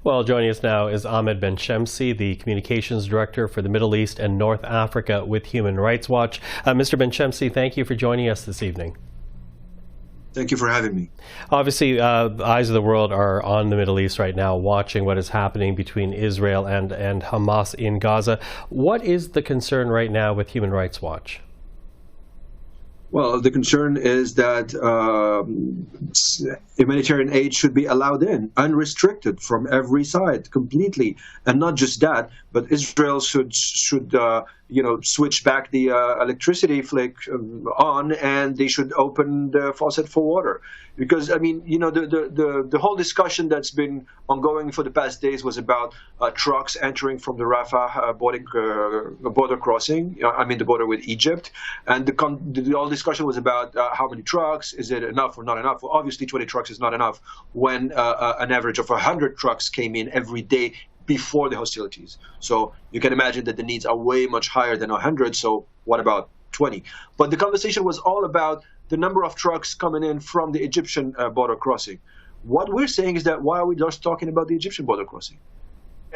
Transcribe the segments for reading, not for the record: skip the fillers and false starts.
Well, joining us now is Ahmed Benchemsi, the Communications Director for the Middle East and North Africa with Human Rights Watch. Mr. Benchemsi, thank you for joining us this evening. Thank you for having me. Obviously, eyes of the world are on the Middle East right now, watching what is happening between Israel and Hamas in Gaza. What is the concern right now with Human Rights Watch? Well, the concern is that humanitarian aid should be allowed in, unrestricted from every side, completely. And not just that, but Israel should switch back the electricity flick on, and they should open the faucet for water. Because, I mean, the whole discussion that's been ongoing for the past days was about trucks entering from the Rafah border crossing, the border with Egypt. And the whole discussion was about how many trucks, is it enough or not enough? Well, obviously 20 trucks is not enough when an average of 100 trucks came in every day before the hostilities. So you can imagine that the needs are way much higher than 100, so what about 20? But the conversation was all about the number of trucks coming in from the Egyptian border crossing. What we're saying is that why are we just talking about the Egyptian border crossing?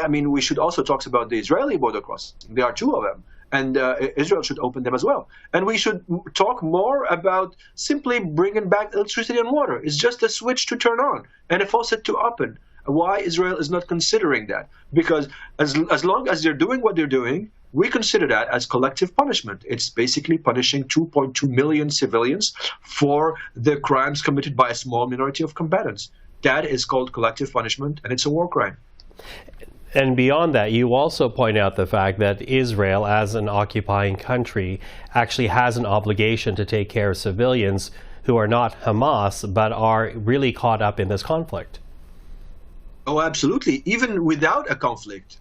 I mean, we should also talk about the Israeli border crossing. There are two of them, and Israel should open them as well. And we should talk more about simply bringing back electricity and water. It's just a switch to turn on and a faucet to open. Why Israel is not considering that? Because as long as they're doing what they're doing, we consider that as collective punishment. It's basically punishing 2.2 million civilians for the crimes committed by a small minority of combatants. That is called collective punishment, and it's a war crime. And beyond that, you also point out the fact that Israel, as an occupying country, actually has an obligation to take care of civilians who are not Hamas, but are really caught up in this conflict. Oh, absolutely. Even without a conflict,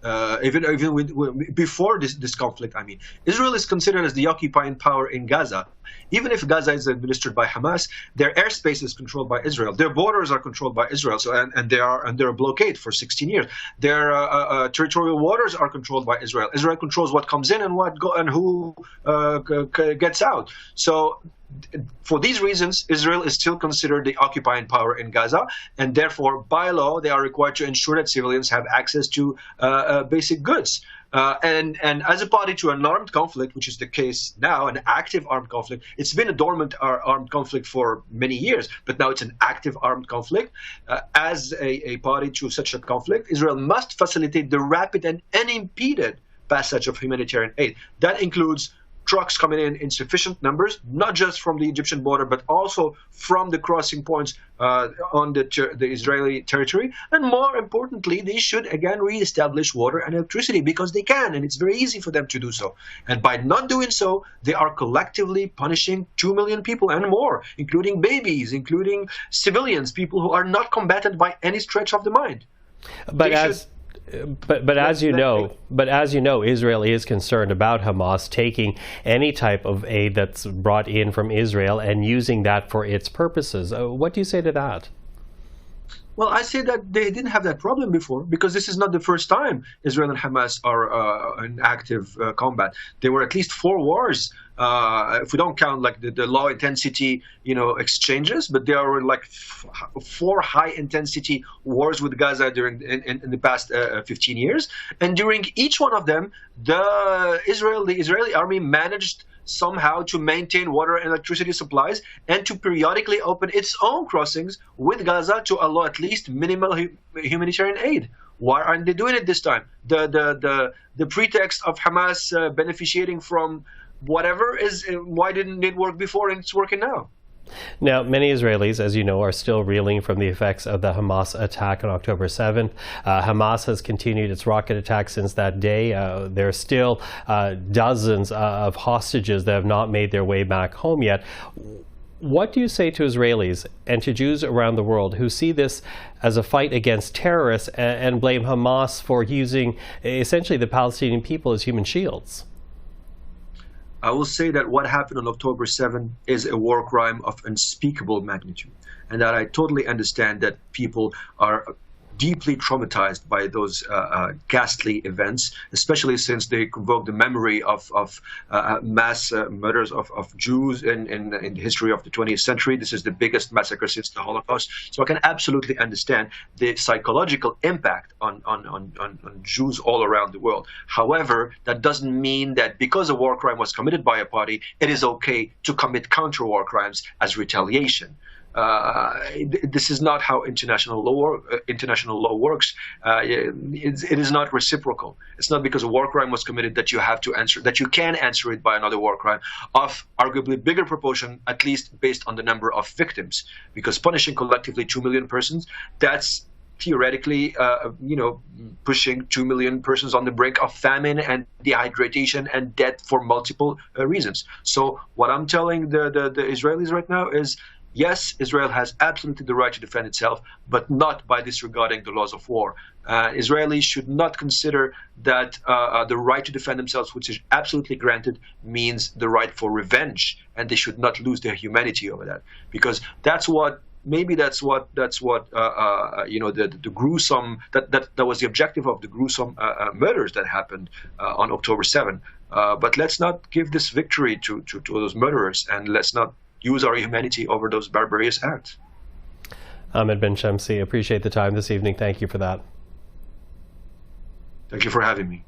before this conflict, Israel is considered as the occupying power in Gaza. Even if Gaza is administered by Hamas, their airspace is controlled by Israel. Their borders are controlled by Israel, and they're a blockade for 16 years. Their territorial waters are controlled by Israel. Israel controls what comes in and who gets out. So, for these reasons, Israel is still considered the occupying power in Gaza, and therefore, by law, they are required to ensure that civilians have access to basic goods. And as a party to an armed conflict, which is the case now, an active armed conflict, it's been a dormant armed conflict for many years, but now it's an active armed conflict. As a party to such a conflict, Israel must facilitate the rapid and unimpeded passage of humanitarian aid. That includes trucks coming in sufficient numbers, not just from the Egyptian border, but also from the crossing points on the Israeli territory. And more importantly, they should again reestablish water and electricity because they can, and it's very easy for them to do so. And by not doing so, they are collectively punishing 2 million people and more, including babies, including civilians, people who are not combatant by any stretch of the mind. But as you know, Israel is concerned about Hamas taking any type of aid that's brought in from Israel and using that for its purposes. What do you say to that? Well, I say that they didn't have that problem before because this is not the first time Israel and Hamas are in active combat. There were at least 4 wars, if we don't count like the low intensity, exchanges, but there were like 4 high intensity wars with Gaza in the past 15 years. And during each one of them, the Israeli army managed somehow to maintain water and electricity supplies and to periodically open its own crossings with Gaza to allow at least minimal humanitarian aid. Why aren't they doing it this time? The pretext of Hamas beneficiating from whatever why didn't it work before and it's working now? Now, many Israelis, as you know, are still reeling from the effects of the Hamas attack on October 7th. Hamas has continued its rocket attack since that day. There are still dozens of hostages that have not made their way back home yet. What do you say to Israelis and to Jews around the world who see this as a fight against terrorists and blame Hamas for using essentially the Palestinian people as human shields? I will say that what happened on October 7th is a war crime of unspeakable magnitude, and that I totally understand that people are deeply traumatized by those ghastly events, especially since they convoke the memory of mass murders of Jews in the history of the 20th century. This is the biggest massacre since the Holocaust. So I can absolutely understand the psychological impact on Jews all around the world. However, that doesn't mean that because a war crime was committed by a party, it is okay to commit counter-war crimes as retaliation. This is not how international law works. It is not reciprocal. It's not because a war crime was committed that you have to answer, that you can answer it by another war crime of arguably bigger proportion, at least based on the number of victims. Because punishing collectively 2 million persons, that's theoretically, pushing 2 million persons on the brink of famine and dehydration and death for multiple reasons. So what I'm telling the Israelis right now is, yes, Israel has absolutely the right to defend itself, but not by disregarding the laws of war. Israelis should not consider that the right to defend themselves, which is absolutely granted, means the right for revenge, and they should not lose their humanity over that, because that's what the gruesome that was the objective of the gruesome murders that happened on October 7. But let's not give this victory to those murderers, and let's not use our humanity over those barbarous acts. Ahmed Benchemsi, appreciate the time this evening. Thank you for that. Thank you for having me.